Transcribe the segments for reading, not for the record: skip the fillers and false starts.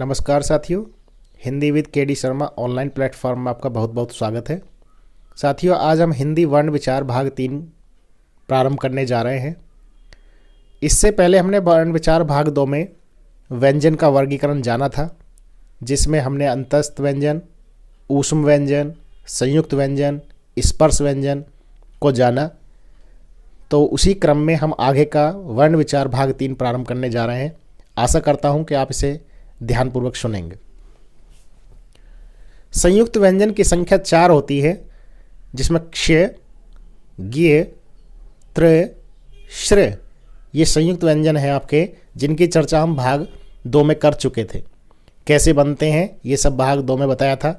नमस्कार साथियों, हिंदी विद के डी शर्मा ऑनलाइन प्लेटफॉर्म में आपका बहुत बहुत स्वागत है। साथियों, आज हम हिंदी वर्ण विचार भाग 3 प्रारंभ करने जा रहे हैं। इससे पहले हमने वर्ण विचार भाग 2 में व्यंजन का वर्गीकरण जाना था, जिसमें हमने अंतस्थ व्यंजन, ऊष्म व्यंजन, संयुक्त व्यंजन, स्पर्श व्यंजन को जाना। तो उसी क्रम में हम आगे का वर्ण विचार भाग 3 प्रारंभ करने जा रहे हैं। आशा करता हूं कि आप इसे ध्यानपूर्वक सुनेंगे। संयुक्त व्यंजन की संख्या 4 होती है, जिसमें क्षय, ज्ञेय, त्रय, श्रेय ये संयुक्त व्यंजन हैं आपके, जिनकी चर्चा हम भाग 2 में कर चुके थे। कैसे बनते हैं ये सब भाग 2 में बताया था।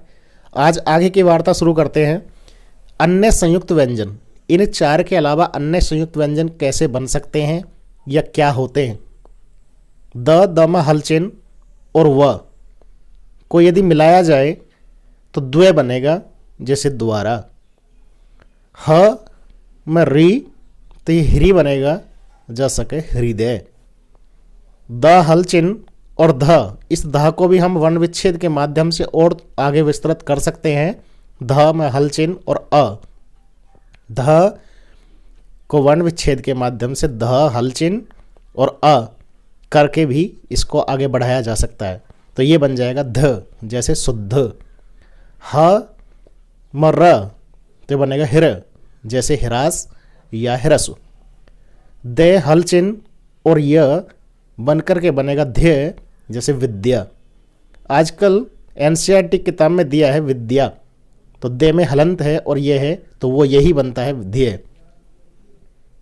आज आगे की वार्ता शुरू करते हैं। अन्य संयुक्त व्यंजन, इन 4 के अलावा अन्य संयुक्त व्यंजन कैसे बन सकते हैं या क्या होते हैं। दम हलचिन और व को यदि मिलाया जाए तो द्वय बनेगा, जैसे द्वारा। ह में री तो ये ह्री बनेगा, जा सके हृदय। द हलचिन और ध, इस ध को भी हम वर्ण विच्छेद के माध्यम से और आगे विस्तृत कर सकते हैं। ध में हलचिन और अ, ध को वर्ण विच्छेद के माध्यम से ध हलचिन और अ करके भी इसको आगे बढ़ाया जा सकता है। तो ये बन जाएगा ध, जैसे शुद्ध। ह म र तो बनेगा हिर, जैसे हिरास या हिरसु। दे हलचिन और य बनकर के बनेगा ध्यय, जैसे विद्या। आजकल एनसीईआरटी किताब में दिया है विद्या, तो दे में हलंत है और ये है, तो वो यही बनता है ध्यय।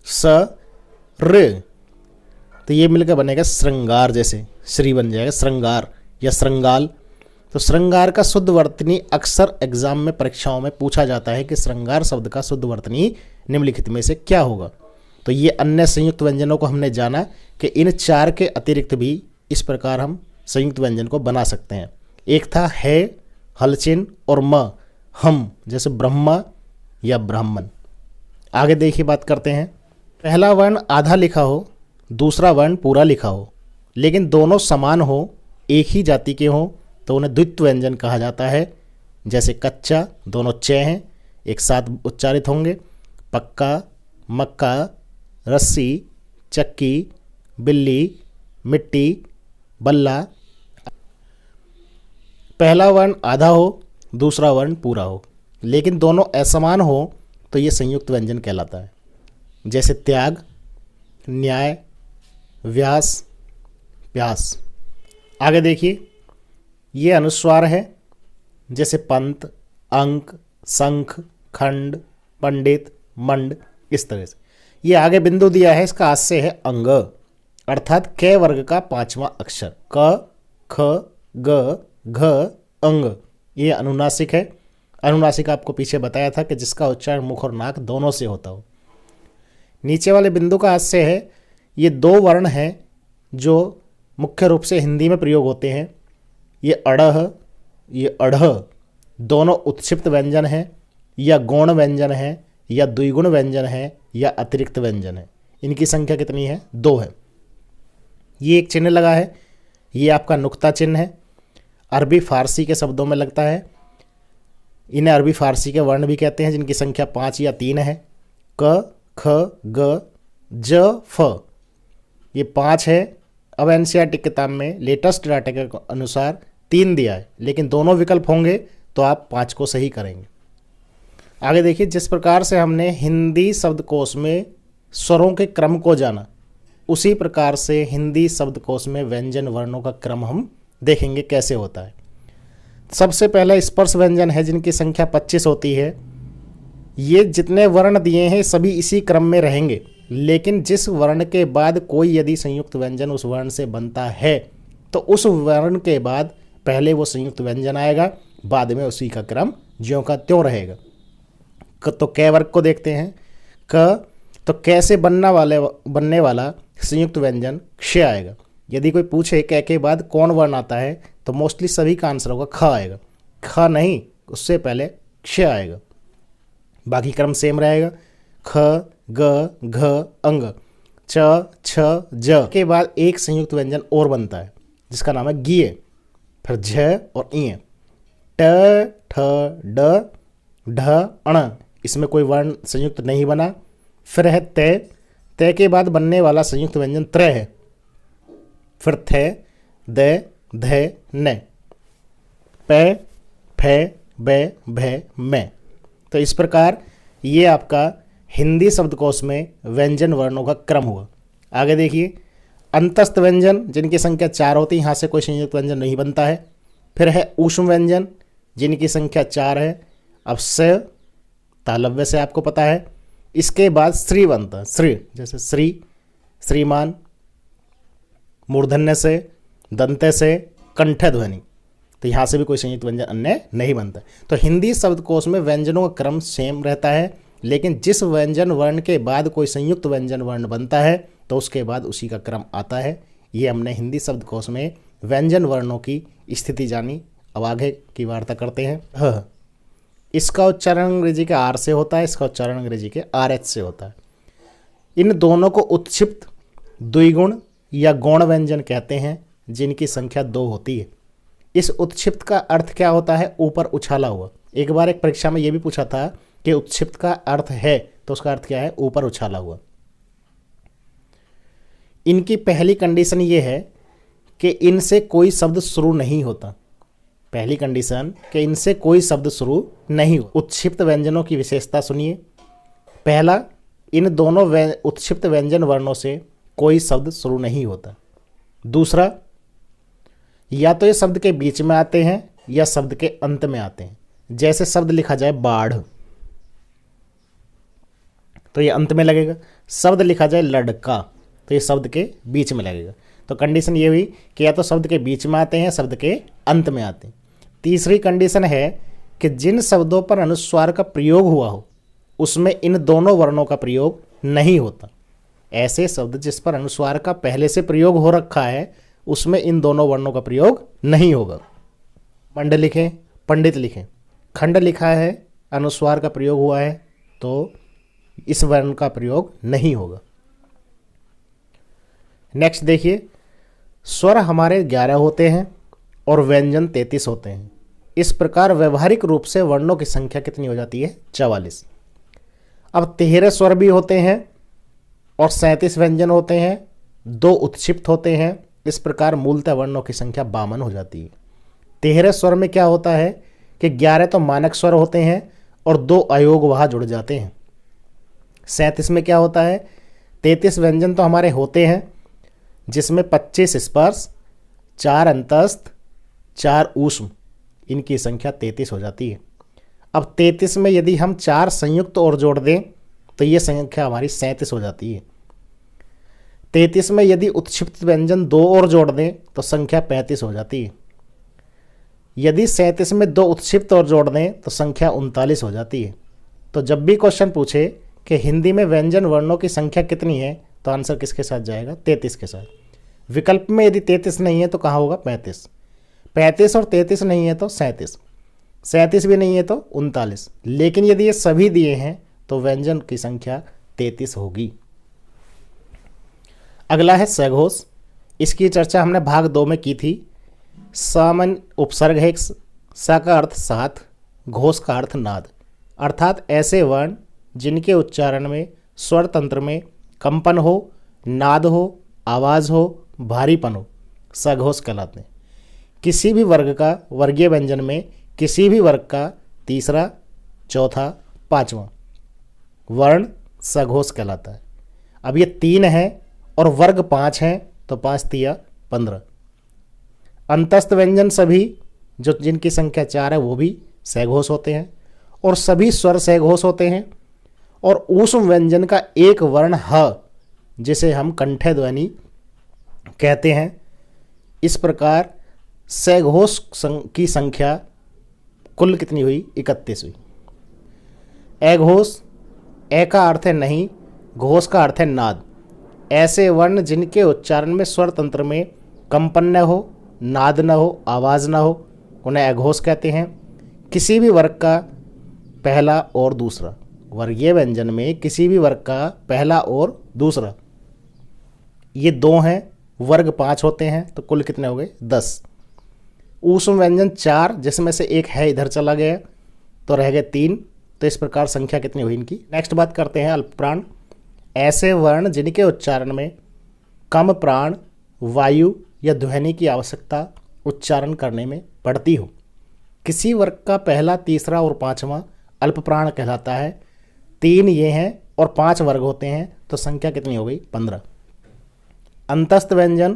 स र तो ये मिलकर बनेगा श्रृंगार, जैसे श्री बन जाएगा श्रृंगार या श्रृंगाल। तो श्रृंगार का शुद्ध वर्तनी अक्सर एग्जाम में, परीक्षाओं में पूछा जाता है कि श्रृंगार शब्द का शुद्ध वर्तनी निम्नलिखित में से क्या होगा। तो ये अन्य संयुक्त व्यंजनों को हमने जाना कि इन 4 के अतिरिक्त भी इस प्रकार हम संयुक्त व्यंजन को बना सकते हैं। एक था है, हलचिन और म, हम, जैसे ब्रह्मा या ब्राह्मण। आगे देखिए, बात करते हैं। पहला वर्ण आधा लिखा हो, दूसरा वर्ण पूरा लिखा हो, लेकिन दोनों समान हो, एक ही जाति के हों, तो उन्हें द्वित्व व्यंजन कहा जाता है। जैसे कच्चा, दोनों च हैं, एक साथ उच्चारित होंगे। पक्का, मक्का, रस्सी, चक्की, बिल्ली, मिट्टी, बल्ला। पहला वर्ण आधा हो, दूसरा वर्ण पूरा हो, लेकिन दोनों असमान हो, तो ये संयुक्त व्यंजन कहलाता है। जैसे त्याग, न्याय, व्यास, प्यास। आगे देखिए, ये अनुस्वार है, जैसे पंत, अंक, शंख, खंड, पंडित, मंड, इस तरह से। ये आगे बिंदु दिया है, इसका आशय है अंग, अर्थात क वर्ग का 5वां अक्षर। क, ख, ग, घ, अंग। ये अनुनासिक है। अनुनासिक आपको पीछे बताया था कि जिसका उच्चारण मुख और नाक दोनों से होता हो। नीचे वाले बिंदु का आशय है, ये 2 वर्ण हैं जो मुख्य रूप से हिंदी में प्रयोग होते हैं। ये अड़ह, ये अढ़, दोनों उत्क्षिप्त व्यंजन हैं, या गौण व्यंजन हैं, या द्विगुण व्यंजन हैं, या अतिरिक्त व्यंजन है। इनकी संख्या कितनी है? 2 है। ये एक चिन्ह लगा है, ये आपका नुक्ता चिन्ह है। अरबी फारसी के शब्दों में लगता है। इन्हें अरबी फारसी के वर्ण भी कहते हैं, जिनकी संख्या 5 या 3 है। क, ख, ग, ज, फ, ये 5 है। अब एनसीईआरटी किताब में लेटेस्ट डाटा के अनुसार 3 दिया है, लेकिन दोनों विकल्प होंगे तो आप 5 को सही करेंगे। आगे देखिए, जिस प्रकार से हमने हिंदी शब्दकोश में स्वरों के क्रम को जाना, उसी प्रकार से हिंदी शब्दकोश में व्यंजन वर्णों का क्रम हम देखेंगे कैसे होता है। सबसे पहला स्पर्श व्यंजन है, जिनकी संख्या 25 होती है। ये जितने वर्ण दिए हैं सभी इसी क्रम में रहेंगे, लेकिन जिस वर्ण के बाद कोई यदि संयुक्त व्यंजन उस वर्ण से बनता है, तो उस वर्ण के बाद पहले वो संयुक्त व्यंजन आएगा, बाद में उसी का क्रम ज्यों का त्यों रहेगा। तो क वर्ग को देखते हैं। क, तो कैसे बनने वाला संयुक्त व्यंजन क्ष आएगा। यदि कोई पूछे क के बाद कौन वर्ण आता है, तो मोस्टली सभी का आंसर होगा ख आएगा। ख नहीं, उससे पहले क्ष आएगा। बाकी क्रम सेम रहेगा। ख, ग, घ, अंग, च, छ, ज के बाद एक संयुक्त व्यंजन और बनता है, जिसका नाम है गिये। फिर झ और इ, ट ठ ड ढ अण, इसमें कोई वर्ण संयुक्त नहीं बना। फिर है तय, तय के बाद बनने वाला संयुक्त व्यंजन त्र है। फिर थ द ध न, प फ ब भ म। तो इस प्रकार ये आपका हिंदी शब्दकोश में व्यंजन वर्णों का क्रम हुआ। आगे देखिए, अंतस्थ व्यंजन जिनकी संख्या 4 होती है, यहाँ से कोई संयुक्त व्यंजन नहीं बनता है। फिर है ऊष्म व्यंजन जिनकी संख्या 4 है। अब स तालव्य से आपको पता है। इसके बाद श्री बनता है, श्री, जैसे श्री, श्रीमान, मूर्धन्य से, दंत्य से, कंठ ध्वनि। तो यहाँ से भी कोई संयुक्त व्यंजन अन्य नहीं बनता। तो हिंदी शब्दकोश में व्यंजनों का क्रम सेम रहता है, लेकिन जिस व्यंजन वर्ण के बाद कोई संयुक्त व्यंजन वर्ण बनता है तो उसके बाद उसी का क्रम आता है। ये हमने हिंदी शब्दकोश में व्यंजन वर्णों की स्थिति जानी। अब आगे की वार्ता करते हैं। ह, इसका उच्चारण अंग्रेजी के आर से होता है, इसका उच्चारण अंग्रेजी के RH से होता है। इन दोनों को उत्क्षिप्त, द्विगुण या गौण व्यंजन कहते हैं, जिनकी संख्या 2 होती है। इस उत्क्षिप्त का अर्थ क्या होता है? ऊपर उछाला हुआ। एक बार एक परीक्षा में यह भी पूछा था कि उत्क्षिप्त का अर्थ है, तो उसका अर्थ क्या है? ऊपर उछाला हुआ। इनकी पहली कंडीशन ये है कि इनसे कोई शब्द शुरू नहीं होता। पहली कंडीशन कि इनसे कोई शब्द शुरू नहीं हो। उत्क्षिप्त व्यंजनों की विशेषता सुनिए। पहला, इन दोनों उत्क्षिप्त व्यंजन वर्णों से कोई शब्द शुरू नहीं होता। दूसरा, या तो ये शब्द के बीच में आते हैं या शब्द के अंत में आते हैं। जैसे शब्द लिखा जाए बाढ़, तो ये अंत में लगेगा। शब्द लिखा जाए लड़का, तो ये शब्द के बीच में लगेगा। तो कंडीशन ये हुई कि या तो शब्द के बीच में आते हैं, शब्द के अंत में आते हैं। तीसरी कंडीशन है कि जिन शब्दों पर अनुस्वार का प्रयोग हुआ हो उसमें इन दोनों वर्णों का प्रयोग नहीं होता। ऐसे शब्द जिस पर अनुस्वार का पहले से प्रयोग हो रखा है उसमें इन दोनों वर्णों का प्रयोग नहीं होगा। मंड लिखें, पंडित लिखें, खंड लिखा है, अनुस्वार का प्रयोग हुआ है, तो इस वर्ण का प्रयोग नहीं होगा। नेक्स्ट देखिए, स्वर हमारे 11 होते हैं और व्यंजन 33 होते हैं। इस प्रकार व्यवहारिक रूप से वर्णों की संख्या कितनी हो जाती है? 44। अब 13 स्वर भी होते हैं और 37 व्यंजन होते हैं, 2 उत्क्षिप्त होते हैं। इस प्रकार मूलतः वर्णों की संख्या 52 हो जाती है। 13 स्वर में क्या होता है कि 11 तो मानक स्वर होते हैं और 2 अयोग वहाँ जुड़ जाते हैं। 37 में क्या होता है? 33 व्यंजन तो हमारे होते हैं, जिसमें 25 स्पर्श, 4 अंतस्थ, 4 ऊष्म, इनकी संख्या 33 हो जाती है। अब 33 में यदि हम 4 संयुक्त और जोड़ दें तो ये संख्या हमारी 37 हो जाती है। 33 में यदि उत्क्षिप्त व्यंजन 2 और जोड़ दें तो संख्या 35 हो जाती है। यदि 37 में 2 उत्क्षिप्त और जोड़ दें तो संख्या 39 हो जाती है। तो जब भी क्वेश्चन पूछे कि हिंदी में व्यंजन वर्णों की संख्या कितनी है, तो आंसर किसके साथ जाएगा? 33 के साथ। विकल्प में यदि 33 नहीं है तो कहाँ होगा? 35। 35 और 33 नहीं है तो 37। 37 भी नहीं है तो 39। लेकिन यदि ये सभी दिए हैं तो व्यंजन की संख्या 33 होगी। अगला है सघोष। इसकी चर्चा हमने भाग 2 में की थी। सामान्य उपसर्ग है, सा का अर्थ साथ, घोष का अर्थ नाद, अर्थात ऐसे वर्ण जिनके उच्चारण में स्वर तंत्र में कंपन हो, नाद हो, आवाज़ हो, भारीपन हो, सघोष कहलाते हैं। किसी भी वर्ग का वर्गीय व्यंजन में किसी भी वर्ग का तीसरा, चौथा, पांचवा वर्ण सघोष कहलाता है। अब ये 3 है और वर्ग 5 हैं, तो 5 तिया 15। अंतस्थ व्यंजन सभी जो जिनकी संख्या 4 है वो भी सघोष होते हैं और सभी स्वर सघोष होते हैं। और ऊष्म व्यंजन का एक वर्ण ह, जिसे हम कंठ ध्वनि कहते हैं। इस प्रकार सघोष की संख्या कुल कितनी हुई? 31 हुई। अघोष, ए का अर्थ है नहीं, घोष का अर्थ है नाद। ऐसे वर्ण जिनके उच्चारण में स्वर तंत्र में कंपन न हो, नाद न हो, आवाज़ न हो, उन्हें अघोष कहते हैं। किसी भी वर्ग का पहला और दूसरा, वर्गीय व्यंजन में किसी भी वर्ग का पहला और दूसरा, ये 2 हैं, वर्ग 5 होते हैं, तो कुल कितने हो गए? 10। ऊष्म व्यंजन 4, जिसमें से एक है इधर चला गया तो रह गए 3। तो इस प्रकार संख्या कितनी हुई इनकी। नेक्स्ट बात करते हैं अल्प प्राण। ऐसे वर्ण जिनके उच्चारण में कम प्राण, वायु या ध्वनि की आवश्यकता उच्चारण करने में पड़ती हो। किसी वर्ग का पहला, तीसरा और पांचवा अल्प प्राण कहलाता है। 3 ये हैं और 5 वर्ग होते हैं, तो संख्या कितनी हो गई 15। अंतस्थ व्यंजन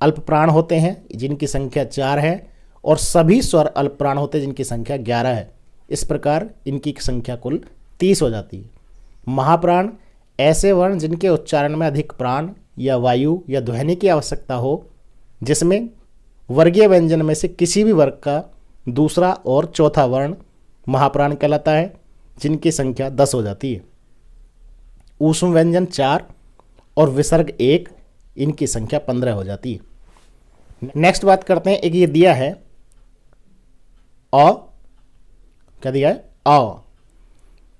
अल्प प्राण होते हैं जिनकी संख्या 4 है, और सभी स्वर अल्प प्राण होते हैं जिनकी संख्या 11 है। इस प्रकार इनकी संख्या कुल 30 हो जाती है। महाप्राण ऐसे वर्ण जिनके उच्चारण में अधिक प्राण या वायु या ध्वनि की आवश्यकता हो, जिसमें वर्गीय व्यंजन में से किसी भी वर्ग का दूसरा और चौथा वर्ण महाप्राण कहलाता है, जिनकी संख्या 10 हो जाती है। ऊष्म व्यंजन 4 और विसर्ग 1, इनकी संख्या 15 हो जाती है। नेक्स्ट बात करते हैं, एक ये दिया है अ, क्या दिया है अ,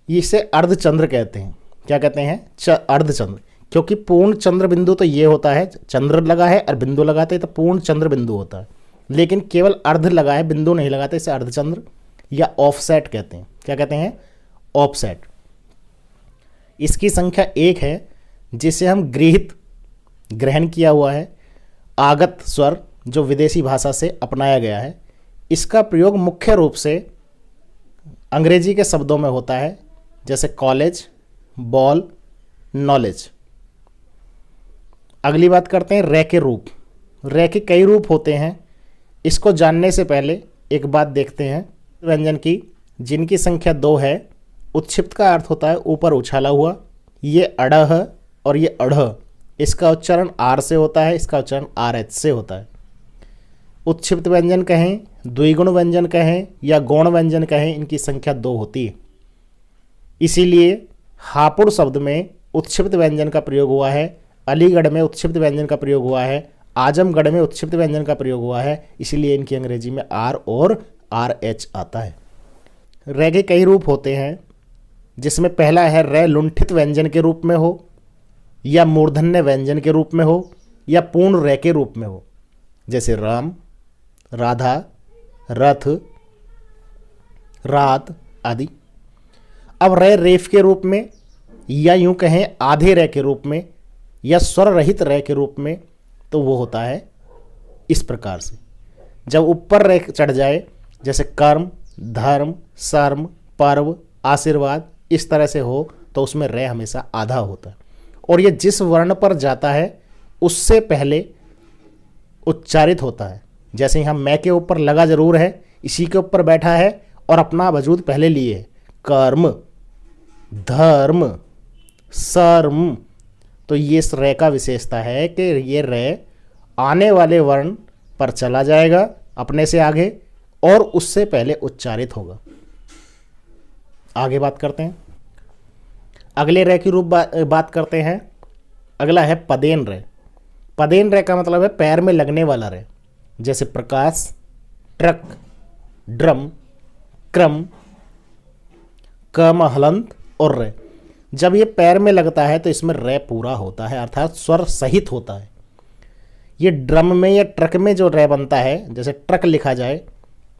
इसे अर्धचंद्र कहते हैं। क्या कहते हैं अर्धचंद्र, क्योंकि पूर्ण चंद्र बिंदु तो ये होता है, चंद्र लगा है और बिंदु लगाते हैं तो पूर्ण चंद्र बिंदु होता है, लेकिन केवल अर्ध लगा है, बिंदु नहीं लगाते, इसे अर्धचंद्र या ऑफसेट कहते हैं। क्या कहते हैं ऑफसेट। इसकी संख्या 1 है, जिसे हम ग्रहण किया हुआ है, आगत स्वर जो विदेशी भाषा से अपनाया गया है। इसका प्रयोग मुख्य रूप से अंग्रेजी के शब्दों में होता है, जैसे कॉलेज, बॉल, नॉलेज। अगली बात करते हैं रे के रूप। रे के कई रूप होते हैं। इसको जानने से पहले एक बात देखते हैं व्यंजन की, जिनकी संख्या 2 है। उत्क्षिप्त का अर्थ होता है ऊपर उछाला हुआ। ये अड़ह और ये अढ़, इसका उच्चारण आर से होता है, इसका उच्चारण आर एच से होता है। उत्क्षिप्त व्यंजन कहें, द्विगुण व्यंजन कहें या गौण व्यंजन कहें, इनकी संख्या 2 होती है। इसीलिए हापुड़ शब्द में उत्क्षिप्त व्यंजन का प्रयोग हुआ है, अलीगढ़ में उत्क्षिप्त व्यंजन का प्रयोग हुआ है, आजमगढ़ में उत्क्षिप्त व्यंजन का प्रयोग हुआ है। इसीलिए इनकी अंग्रेजी में आर और आर एच आता है। रे के कई रूप होते हैं, जिसमें पहला है रे लुंठित व्यंजन के रूप में हो, या मूर्धन्य व्यंजन के रूप में हो, या पूर्ण रे के रूप में हो, जैसे राम, राधा, रथ, रात आदि। अब रे रेफ के रूप में, या यूं कहें आधे रे के रूप में, या स्वर रहित रे के रूप में, तो वो होता है इस प्रकार से। जब ऊपर रे चढ़ जाए, जैसे कर्म, धर्म, शर्म, पर्व, आशीर्वाद, इस तरह से हो, तो उसमें रे हमेशा आधा होता है। और ये जिस वर्ण पर जाता है उससे पहले उच्चारित होता है। जैसे यहाँ मैं के ऊपर लगा जरूर है, इसी के ऊपर बैठा है और अपना वजूद पहले लिए है। कर्म, धर्म, शर्म, तो ये इस रे का विशेषता है कि ये रे आने वाले वर्ण पर चला जाएगा अपने से आगे, और उससे पहले उच्चारित होगा। आगे बात करते हैं, अगले रे की रूप बात करते हैं। अगला है पदेन रे। पदेन रे का मतलब है पैर में लगने वाला रे, जैसे प्रकाश, ट्रक, ड्रम, क्रम, कम, हलंत और रे। जब ये पैर में लगता है तो इसमें रे पूरा होता है, अर्थात स्वर सहित होता है। ये ड्रम में या ट्रक में जो रे बनता है, जैसे ट्रक लिखा जाए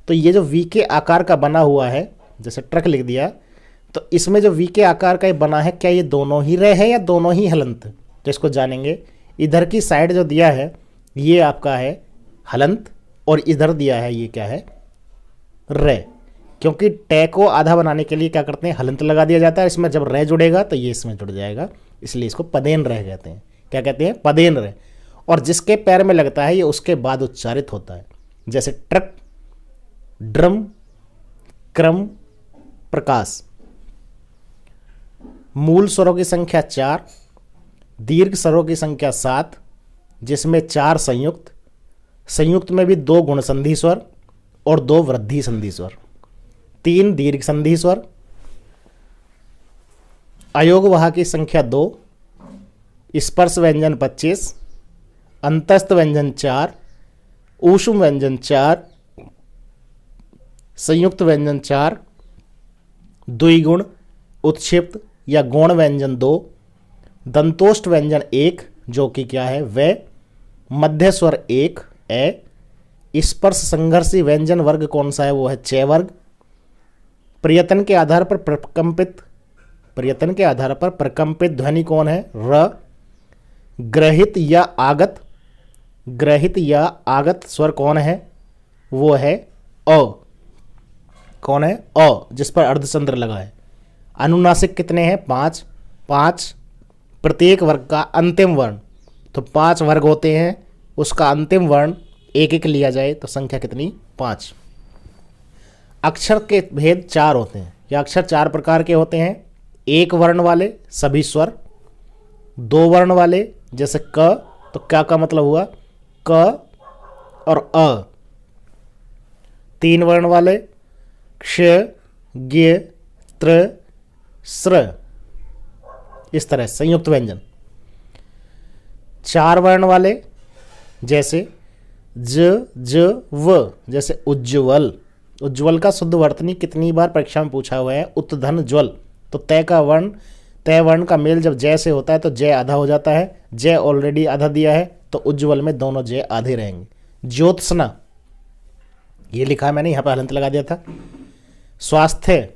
तो ये जो वी के आकार का बना हुआ है, जैसे ट्रक लिख दिया, तो इसमें जो वी के आकार का ये बना है, क्या ये दोनों ही रे है या दोनों ही हलंत? तो इसको जानेंगे। इधर की साइड जो दिया है ये आपका है हलंत, और इधर दिया है ये क्या है रे। क्योंकि टे को आधा बनाने के लिए क्या करते हैं, हलंत लगा दिया जाता है। इसमें जब रे जुड़ेगा तो ये इसमें जुड़ जाएगा, इसलिए इसको पदेन रे कहते हैं। क्या कहते हैं, पदेन रे। और जिसके पैर में लगता है ये उसके बाद उच्चारित होता है, जैसे ट्रक, ड्रम, क्रम, प्रकाश। मूल स्वरों की संख्या 4, दीर्घ स्वरों की संख्या 7, जिसमें 4 संयुक्त, संयुक्त में भी 2 गुण संधि स्वर और 2 वृद्धि संधि स्वर, 3 दीर्घ संधि स्वर। अयोगवाह की संख्या 2, स्पर्श व्यंजन 25, अंतस्थ व्यंजन 4, ऊष्म व्यंजन 4, संयुक्त व्यंजन 4, द्विगुण, उत्क्षिप्त या गौण व्यंजन 2, दंतोष्ठ व्यंजन 1 जो कि क्या है वे, मध्य स्वर 1 ए, स्पर्श संघर्षी व्यंजन वर्ग कौन सा है? वो है च वर्ग। प्रयत्न के आधार पर प्रकंपित ध्वनि कौन है? र। ग्रहित या आगत स्वर कौन है? वो है अ। कौन है? अ, जिस पर अर्धचंद्र लगा है। अनुनासिक कितने हैं? 5। प्रत्येक वर्ग का अंतिम वर्ण, तो 5 वर्ग होते हैं, उसका अंतिम वर्ण एक एक लिया जाए तो संख्या कितनी? 5। अक्षर के भेद 4 होते हैं। या अक्षर 4 प्रकार के होते हैं। 1 वर्ण वाले सभी स्वर, 2 वर्ण वाले जैसे क, तो क्या का मतलब हुआ? क और अ। 3 वर्ण वाले क्ष, ज्ञ, त्र, स्र, इस तरह संयुक्त व्यंजन। 4 वर्ण वाले जैसे ज, व, जैसे उज्ज्वल। उज्ज्वल का शुद्ध वर्तनी कितनी बार परीक्षा में पूछा हुआ है? उत्धन ज्वल। तो तय वर्ण का मेल जब जय से होता है तो जय आधा हो जाता है। जय ऑलरेडी आधा दिया है तो उज्ज्वल में दोनों जय आधे रहेंगे। ज्योत्सना, ये लिखा है मैंने, यहाँ पर हलंत लगा दिया था। स्वास्थ्य,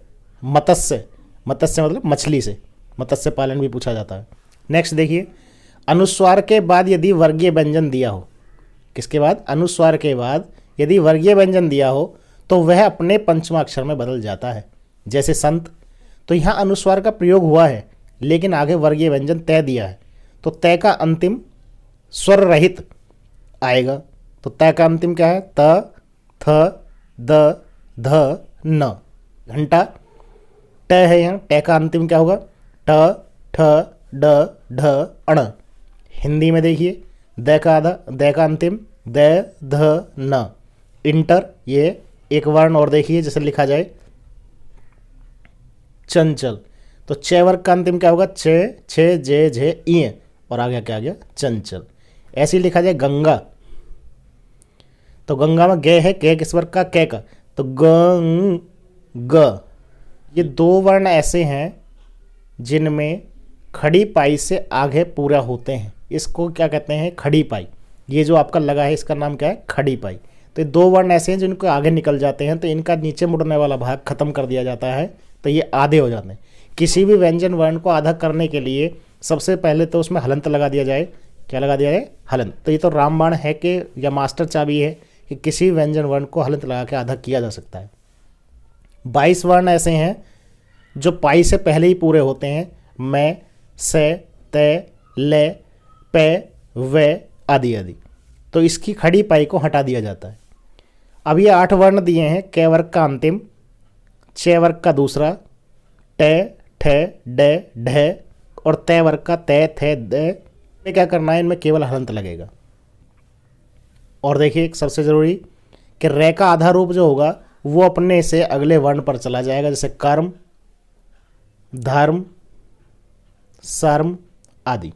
मत्स्य मतलब मछली से, मत्स्य पालन भी पूछा जाता है। नेक्स्ट देखिए, अनुस्वार के बाद यदि वर्गीय व्यंजन दिया हो, किसके बाद? अनुस्वार के बाद यदि वर्गीय व्यंजन दिया हो तो वह अपने पंचमाक्षर में बदल जाता है। जैसे संत, तो यहाँ अनुस्वार का प्रयोग हुआ है लेकिन आगे वर्गीय व्यंजन तय दिया है, तो तय का अंतिम स्वर रहित आएगा। तो तय का अंतिम क्या है? त, थ, द, ध, न। घंटा ट है, यहाँ ट का अंतिम क्या होगा? ट, ठ, ड, ढ, अण। हिंदी में देखिए, द का अंतिम द, ध, न। इंटर, ये एक वर्ण और देखिए जैसे लिखा जाए चंचल, तो च वर्ग का अंतिम क्या होगा? छ, जे, झे, इय, और आगे क्या आ गया? चंचल। ऐसे ही लिखा जाए गंगा, तो गंगा में गे है, के किस वर्ग का? कै का, तो ग। ये 2 वर्ण ऐसे हैं जिनमें खड़ी पाई से आगे पूरा होते हैं, इसको क्या कहते हैं? खड़ी पाई। ये जो आपका लगा है इसका नाम क्या है? खड़ी पाई। तो ये 2 वर्ण ऐसे हैं जिनको आगे निकल जाते हैं तो इनका नीचे मुड़ने वाला भाग खत्म कर दिया जाता है, तो ये आधे हो जाते हैं। किसी भी व्यंजन वर्ण को आधा करने के लिए सबसे पहले तो उसमें हलंत लगा दिया जाए। क्या लगा दिया जाए? हलंत। तो ये तो रामबाण है कि या मास्टर चाबी है कि किसी व्यंजन वर्ण को हलंत लगा के आधा किया जा सकता है। 22 वर्ण ऐसे हैं जो पाई से पहले ही पूरे होते हैं। मैं, से, ते, ले, पे, वे, आदि आदि। तो इसकी खड़ी पाई को हटा दिया जाता है। अब ये 8 वर्ण दिए हैं। क वर्ग का अंतिम, च वर्ग का दूसरा, ट, ठ, ड, ढ, और तय वर्ग का तय, थे, द। क्या करना है? इनमें केवल हलंत लगेगा। और देखिए एक सबसे जरूरी कि रे का आधा रूप जो होगा वो अपने से अगले वर्ण पर चला जाएगा, जैसे कर्म, धर्म, सर्म आदि।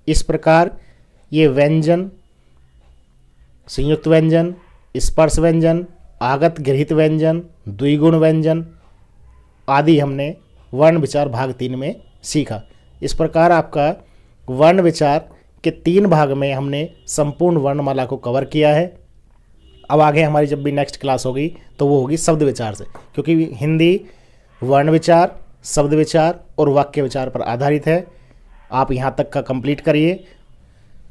इस प्रकार ये व्यंजन, संयुक्त व्यंजन, स्पर्श व्यंजन, आगत गृहीत व्यंजन, द्विगुण व्यंजन आदि हमने वर्ण विचार भाग 3 में सीखा। इस प्रकार आपका वर्ण विचार के 3 भाग में हमने संपूर्ण वर्णमाला को कवर किया है। अब आगे हमारी जब भी नेक्स्ट क्लास होगी तो वो होगी शब्द विचार से, क्योंकि हिंदी वर्ण विचार, शब्द विचार और वाक्य विचार पर आधारित है। आप यहाँ तक का कंप्लीट करिए।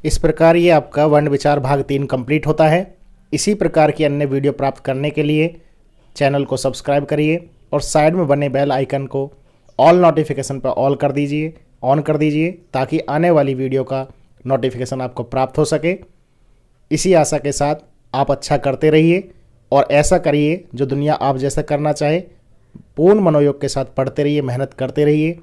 इस प्रकार ये आपका वर्ण विचार भाग 3 कंप्लीट होता है। इसी प्रकार की अन्य वीडियो प्राप्त करने के लिए चैनल को सब्सक्राइब करिए और साइड में बने बेल आइकन को ऑल नोटिफिकेशन पर ऑल कर दीजिए, ऑन कर दीजिए, ताकि आने वाली वीडियो का नोटिफिकेशन आपको प्राप्त हो सके। इसी आशा के साथ आप अच्छा करते रहिए और ऐसा करिए जो दुनिया आप जैसा करना चाहे। पूर्ण मनोयोग के साथ पढ़ते रहिए, मेहनत करते रहिए।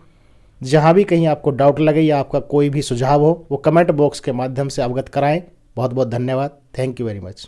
जहाँ भी कहीं आपको डाउट लगे या आपका कोई भी सुझाव हो वो कमेंट बॉक्स के माध्यम से अवगत कराएं। बहुत बहुत धन्यवाद। Thank you very much.